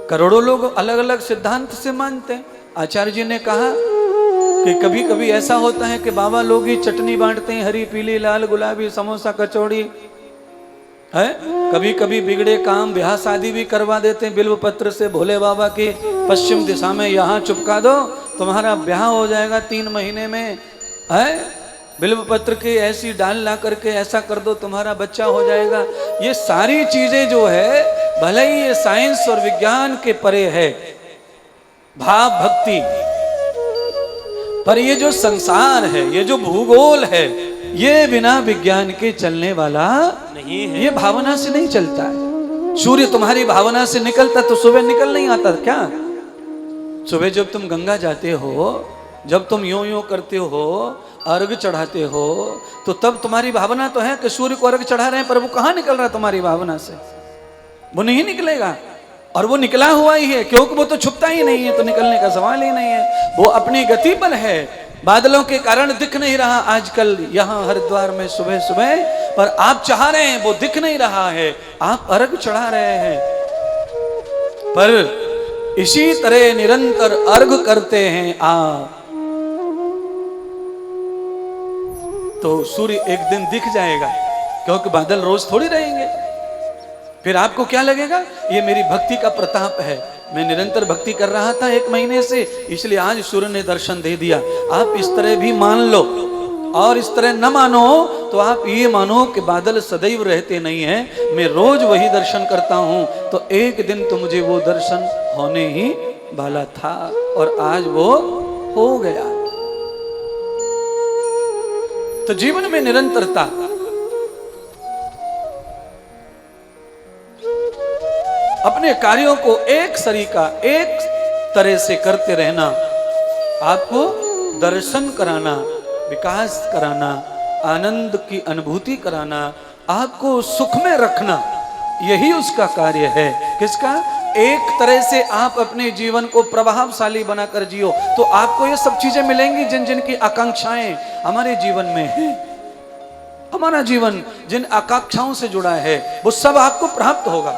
करोड़ों लोग अलग अलग सिद्धांत से मानते हैं। आचार्य जी ने कहा कि कभी कभी ऐसा होता है कि बाबा लोग ही चटनी बांटते हैं, हरी पीली लाल गुलाबी समोसा कचौड़ी है। कभी कभी बिगड़े काम ब्याह शादी भी करवा देते हैं बिल्व पत्र से, भोले बाबा की पश्चिम दिशा में यहाँ चिपका दो तुम्हारा ब्याह हो जाएगा 3 महीने में है। बिल्व पत्र की ऐसी डाल ला करके ऐसा कर दो तुम्हारा बच्चा हो जाएगा। ये सारी चीजें जो है भले ही ये साइंस और विज्ञान के परे है, भाव भक्ति, पर ये जो संसार है, ये जो भूगोल है, ये बिना विज्ञान के चलने वाला नहीं है। ये भावना से नहीं चलता है। सूर्य तुम्हारी भावना से निकलता तो सुबह निकल नहीं आता क्या? सुबह जब तुम गंगा जाते हो, जब तुम यूं यूं करते हो, अर्घ चढ़ाते हो, तो तब तुम्हारी भावना तो है कि सूर्य को अर्घ चढ़ा रहे हैं, पर वो कहाँ निकल रहा है तुम्हारी भावना से? वो नहीं निकलेगा। और वो निकला हुआ ही है, क्योंकि वो तो छुपता ही नहीं है, तो निकलने का सवाल ही नहीं है। वो अपनी गति पर है, बादलों के कारण दिख नहीं रहा आजकल यहाँ हरिद्वार में सुबह सुबह, पर आप चाह रहे हैं वो दिख नहीं रहा है, आप अर्घ चढ़ा रहे हैं। पर इसी तरह निरंतर अर्घ करते हैं आप, तो सूर्य एक दिन दिख जाएगा, क्योंकि बादल रोज थोड़ी रहेंगे। फिर आपको क्या लगेगा? ये मेरी भक्ति का प्रताप है, मैं निरंतर भक्ति कर रहा था 1 महीने से, इसलिए आज सूर्य ने दर्शन दे दिया। आप इस तरह भी मान लो, और इस तरह न मानो तो आप ये मानो कि बादल सदैव रहते नहीं हैं, मैं रोज वही दर्शन करता हूं, तो एक दिन तो मुझे वो दर्शन होने ही वाला था, और आज वो हो गया। तो जीवन में निरंतरता, अपने कार्यों को एक सरीका एक तरह से करते रहना, आपको दर्शन कराना, विकास कराना, आनंद की अनुभूति कराना, आपको सुख में रखना, यही उसका कार्य है। किसका? एक तरह से आप अपने जीवन को प्रभावशाली बनाकर जियो, तो आपको ये सब चीजें मिलेंगी जिन जिन की आकांक्षाएं हमारे जीवन में है। हमारा जीवन जिन आकांक्षाओं से जुड़ा है वो सब आपको प्राप्त होगा।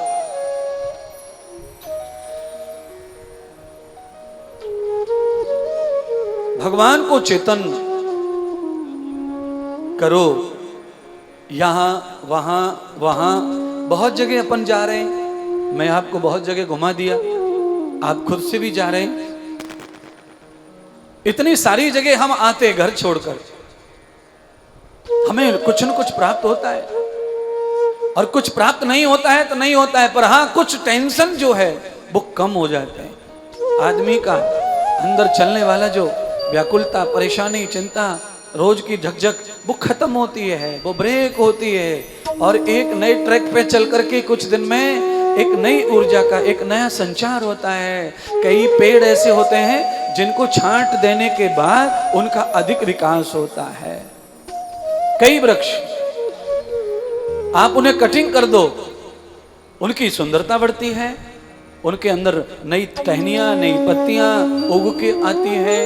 भगवान को चेतन करो। यहां वहां वहां बहुत जगह अपन जा रहे हैं, मैं आपको बहुत जगह घुमा दिया, आप खुद से भी जा रहे हैं। इतनी सारी जगह हम आते घर छोड़कर, हमें कुछ न कुछ प्राप्त होता है, और कुछ प्राप्त नहीं होता है तो नहीं होता है, पर हाँ कुछ टेंशन जो है वो कम हो जाते हैं। आदमी का अंदर चलने वाला जो व्याकुलता, परेशानी, चिंता, रोज की झकझक, वो खत्म होती है, वो ब्रेक होती है, और एक नए ट्रैक पे चल करके कुछ दिन में एक नई ऊर्जा का एक नया संचार होता है। कई पेड़ ऐसे होते हैं जिनको छांट देने के बाद उनका अधिक विकास होता है। कई वृक्ष आप उन्हें कटिंग कर दो, उनकी सुंदरता बढ़ती है, उनके अंदर नई टहनियां, नई पत्तियां उग के आती है,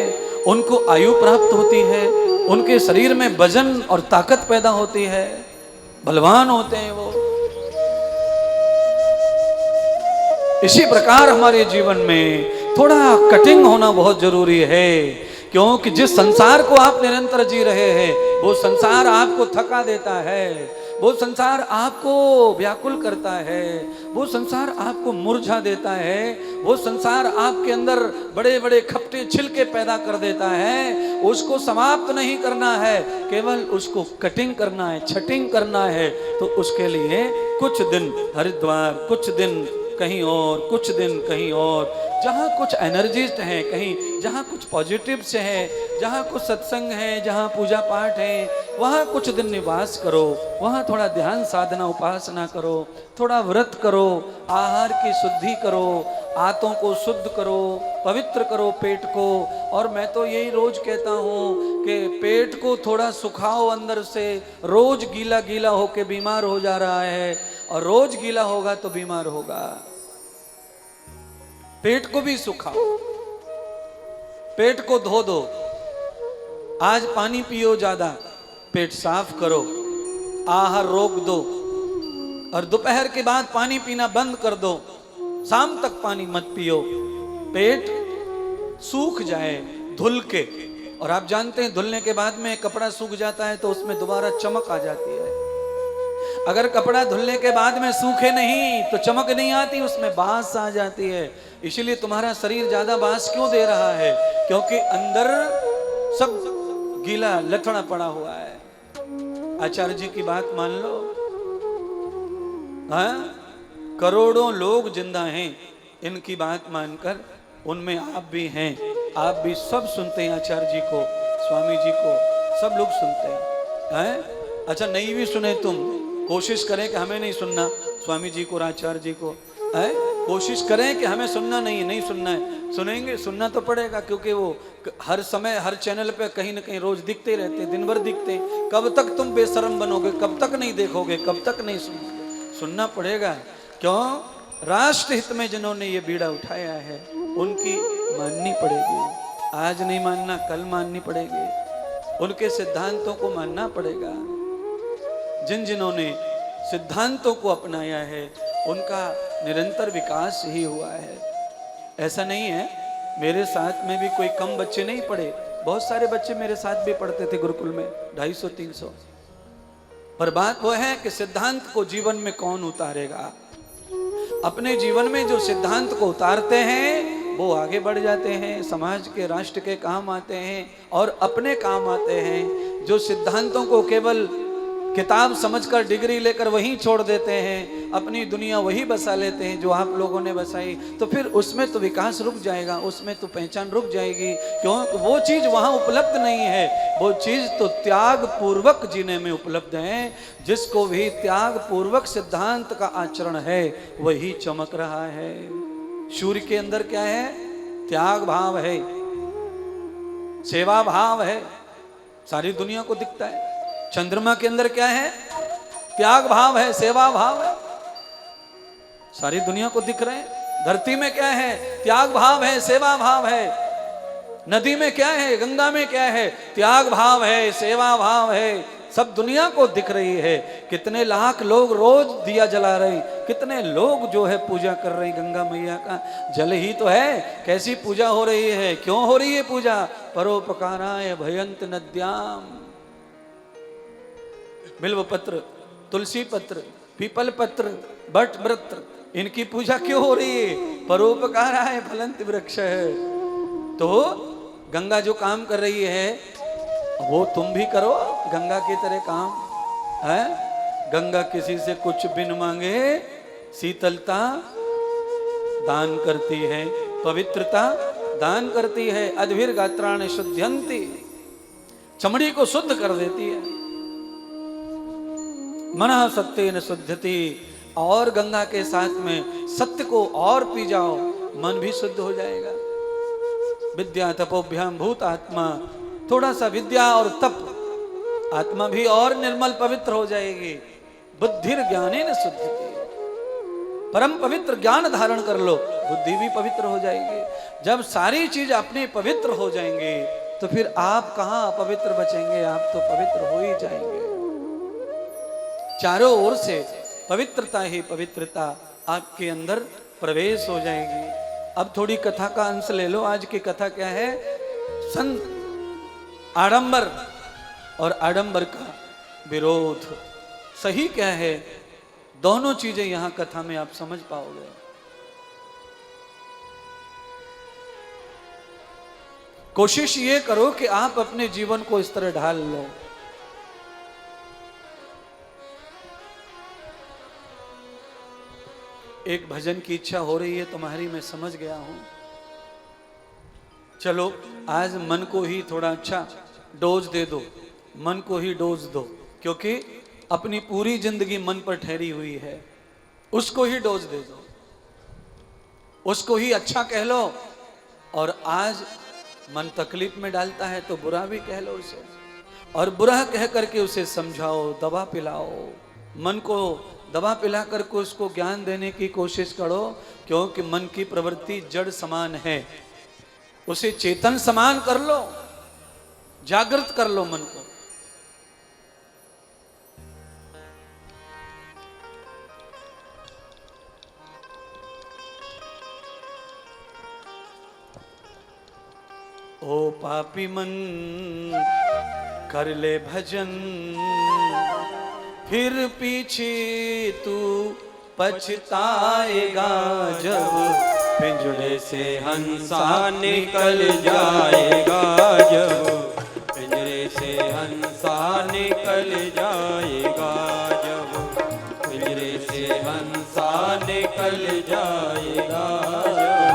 उनको आयु प्राप्त होती है, उनके शरीर में वजन और ताकत पैदा होती है, बलवान होते हैं वो। इसी प्रकार हमारे जीवन में थोड़ा कटिंग होना बहुत जरूरी है, क्योंकि जिस संसार को आप निरंतर जी रहे हैं वो संसार आपको थका देता है, वो संसार आपको व्याकुल करता है, वो संसार आपको मुरझा देता है, वो संसार आपके अंदर बड़े बड़े खपटे छिलके पैदा कर देता है। उसको समाप्त नहीं करना है, केवल उसको कटिंग करना है, छटिंग करना है। तो उसके लिए कुछ दिन हरिद्वार, कुछ दिन कहीं और, कुछ दिन कहीं और, जहाँ कुछ एनर्जिस्ट हैं, कहीं जहाँ कुछ पॉजिटिव से है, जहाँ कुछ सत्संग है, जहाँ पूजा पाठ है, वहाँ कुछ दिन निवास करो, वहाँ थोड़ा ध्यान साधना उपासना करो, थोड़ा व्रत करो, आहार की शुद्धि करो, आंतों को शुद्ध करो, पवित्र करो पेट को। और मैं तो यही रोज कहता हूँ कि पेट को थोड़ा सुखाओ अंदर से, रोज गीला गीला होके बीमार हो जा रहा है, और रोज गीला होगा तो बीमार होगा। पेट को भी सुखाओ, पेट को धो दो, आज पानी पियो ज्यादा, पेट साफ करो, आहार रोक दो, और दोपहर के बाद पानी पीना बंद कर दो, शाम तक पानी मत पियो, पेट सूख जाए धुल के। और आप जानते हैं धुलने के बाद में कपड़ा सूख जाता है तो उसमें दोबारा चमक आ जाती है। अगर कपड़ा धुलने के बाद में सूखे नहीं तो चमक नहीं आती, उसमें बांस आ जाती है। इसीलिए तुम्हारा शरीर ज्यादा बांस क्यों दे रहा है? क्योंकि अंदर सब गीला लथड़ा पड़ा हुआ है। आचार्य जी की बात मान लो, हाँ, करोड़ों लोग जिंदा हैं इनकी बात मानकर, उनमें आप भी हैं। आप भी सब सुनते हैं आचार्य जी को, स्वामी जी को, सब लोग सुनते हैं। अच्छा, नहीं भी सुने तुम, कोशिश करें कि हमें नहीं सुनना स्वामी जी को और आचार्य जी को। कोशिश करें कि हमें सुनना नहीं सुनना है। सुनेंगे, सुनना तो पड़ेगा, क्योंकि वो हर समय हर चैनल पे कहीं ना कहीं रोज दिखते रहते हैं, दिन भर दिखते हैं। कब तक तुम बेशरम बनोगे? कब तक नहीं देखोगे? कब तक नहीं सुनोगे? सुनना पड़ेगा। क्यों? राष्ट्र हित में जिन्होंने ये बीड़ा उठाया है उनकी माननी पड़ेगी। आज नहीं मानना, कल माननी पड़ेगी। उनके सिद्धांतों को मानना पड़ेगा। जिन्होंने सिद्धांतों को अपनाया है उनका निरंतर विकास ही हुआ है। ऐसा नहीं है मेरे साथ में भी कोई कम बच्चे नहीं पढ़े, बहुत सारे बच्चे मेरे साथ भी पढ़ते थे गुरुकुल में, 250-300। पर बात वो है कि सिद्धांत को जीवन में कौन उतारेगा। अपने जीवन में जो सिद्धांत को उतारते हैं वो आगे बढ़ जाते हैं, समाज के, राष्ट्र के काम आते हैं और अपने काम आते हैं। जो सिद्धांतों को केवल किताब समझकर डिग्री लेकर वहीं छोड़ देते हैं, अपनी दुनिया वही बसा लेते हैं जो आप लोगों ने बसाई, तो फिर उसमें तो विकास रुक जाएगा, उसमें तो पहचान रुक जाएगी। क्यों? वो चीज वहां उपलब्ध नहीं है। वो चीज तो त्याग पूर्वक जीने में उपलब्ध है। जिसको भी त्याग पूर्वक सिद्धांत का आचरण है वही चमक रहा है। सूर्य के अंदर क्या है? त्याग भाव है, सेवा भाव है, सारी दुनिया को दिखता है। चंद्रमा के अंदर क्या है? त्याग भाव है, सेवा भाव है, सारी दुनिया को दिख रहे हैं। धरती में क्या है? त्याग भाव है, सेवा भाव है। नदी में क्या है? गंगा में क्या है? त्याग भाव है, सेवा भाव है, सब दुनिया को दिख रही है। कितने लाख लोग रोज दिया जला रहे हैं, कितने लोग जो है पूजा कर रहे हैं गंगा मैया का। जल ही तो है, कैसी पूजा हो रही है? क्यों हो रही है पूजा? परोपकाराय भयंत नद्याम। बिल्व पत्र, तुलसी पत्र, पीपल पत्र, बट वृत्र, इनकी पूजा क्यों हो रही है? परोपकाराय फलंत वृक्ष है। तो गंगा जो काम कर रही है वो तुम भी करो गंगा की तरह काम है। गंगा किसी से कुछ बिन मांगे शीतलता दान करती है, पवित्रता दान करती है। अद्भिर गात्राण शुद्ध्यंती, चमड़ी को शुद्ध कर देती है। मनः सत्येन शुद्धति, और गंगा के साथ में सत्य को और पी जाओ, मन भी शुद्ध हो जाएगा। विद्या तपोभ्याम भूत आत्मा, थोड़ा सा विद्या और तप, आत्मा भी और निर्मल पवित्र हो जाएगी। बुद्धिर ज्ञानेन शुद्धति, परम पवित्र ज्ञान धारण कर लो, बुद्धि भी पवित्र हो जाएगी। जब सारी चीज अपने पवित्र हो जाएंगे तो फिर आप कहां अपवित्र बचेंगे? आप तो पवित्र हो ही जाएंगे। चारों ओर से पवित्रता ही पवित्रता आपके अंदर प्रवेश हो जाएगी। अब थोड़ी कथा का अंश ले लो। आज की कथा क्या है? संत आडंबर और आडंबर का विरोध। सही क्या है? दोनों चीजें यहां कथा में आप समझ पाओगे। कोशिश ये करो कि आप अपने जीवन को इस तरह ढाल लो। एक भजन की इच्छा हो रही है तुम्हारी, मैं समझ गया हूं। चलो आज मन को ही थोड़ा अच्छा डोज दे दो, मन को ही डोज दो, क्योंकि अपनी पूरी जिंदगी मन पर ठहरी हुई है। उसको ही डोज दे दो, उसको ही अच्छा कह लो। और आज मन तकलीफ में डालता है तो बुरा भी कह लो उसे, और बुरा कह करके उसे समझाओ, दवा पिलाओ। मन को दवा पिला करके उसको ज्ञान देने की कोशिश करो, क्योंकि मन की प्रवृत्ति जड़ समान है। उसे चेतन समान कर लो, जागृत कर लो मन को। ओ पापी मन कर ले भजन, फिर पीछे तू पछताएगा जब पिंजरे से हंसा निकल जाएगा, जब पिंजरे से हंसा निकल जाएगा, जब पिंजरे से हंसा निकल जाएगा, जब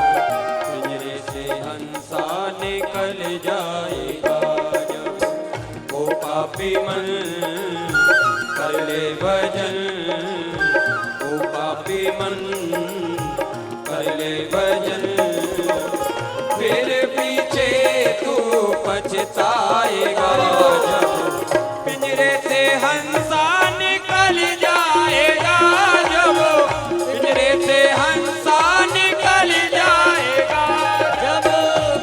पिंजरे से हंसा निकल जाएगा, जब वो पापी मन कर ले भजन, वो पापी मन कर ले भजन, फिर पीछे तू पछताएगा, जब पिंजरे से हंसा निकल जाएगा, जब पिंजरे से हंसा निकल जाएगा, जब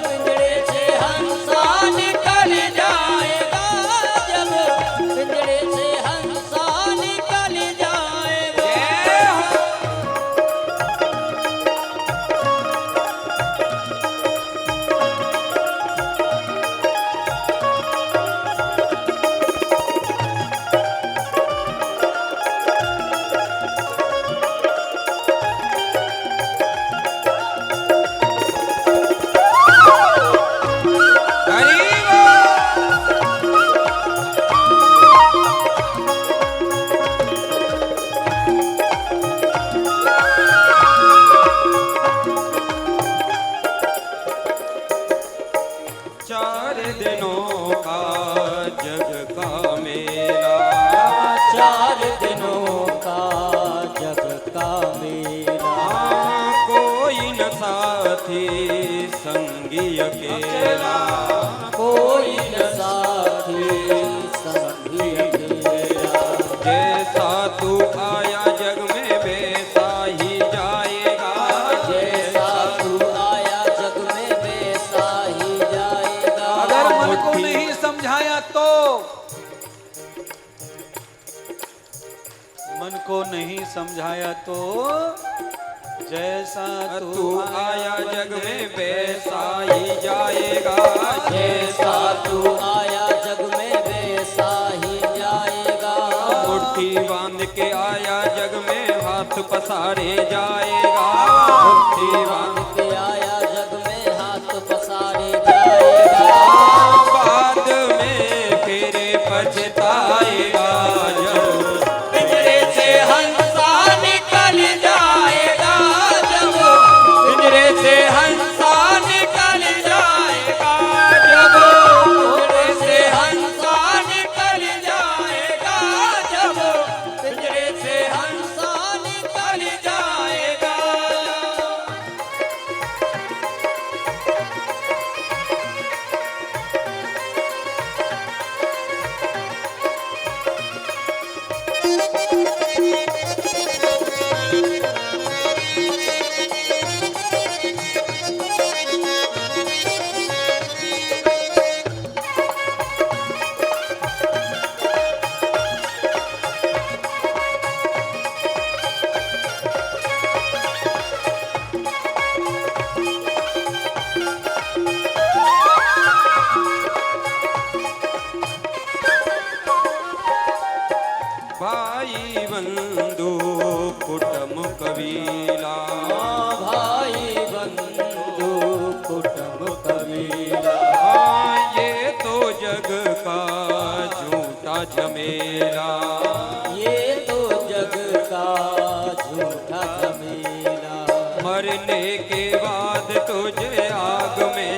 पिंजरे से हंसा निकल जाएगा, जब पिंजरे से हंसा निकल जाएगा। चार दिनों का जग का मेला, चार दिनों का जग का मेला, कोई न साथी संगी अकेला, कोई न साथी संगी अकेला। जैसा तू आया जग में वैसा ही जाएगा, जैसा तू आया जग में वैसा ही जाएगा। अगर मन को नहीं समझाया तो, मन को नहीं समझाया तो, जैसा तू आया जग में वैसा ही जाएगा, जैसा तू आया जग में वैसा ही जाएगा। मुट्ठी बांध के आया जग में हाथ पसारे जाएगा, मुट्ठी बांध के आया जग में हाथ पसारे जाएगा। बाद में फिर पछताएगा, जब पिंजरे से हंसा निकल जाएगा, जब पिंजरे से हंसा निकल जाएगा, जब पिंजरे से हंसा निकल जाएगा, जब पिंजरे से हंसा निकल जाएगा। भाई बंधु कुटुंब कबीला, भाई बंधु कुटुंब कबीला, ये तो जग का झूठा झमेला, ये तो जग का झूठा झमेला। मरने के बाद तुझे आग में